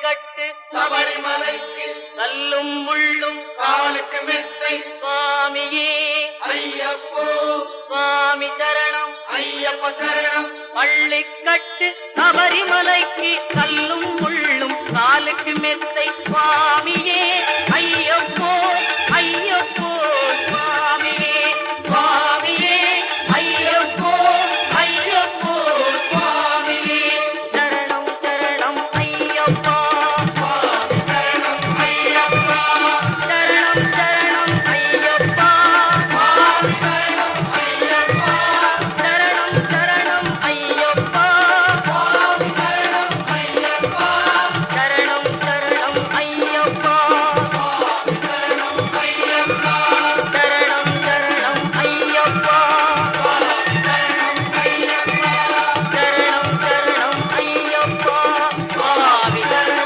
பள்ளிக்கட்டு சபரிமலைக்கு கல்லும் முள்ளும் காலுக்கு மெத்தை சுவாமியே ஐயப்போ சுவாமி சரணம் ஐயப்ப சரணம் பள்ளிக்கட்டு சபரிமலைக்கு கல்லும் முள்ளும் காலுக்கு மெத்தை சுவாமியே ஐயப்போ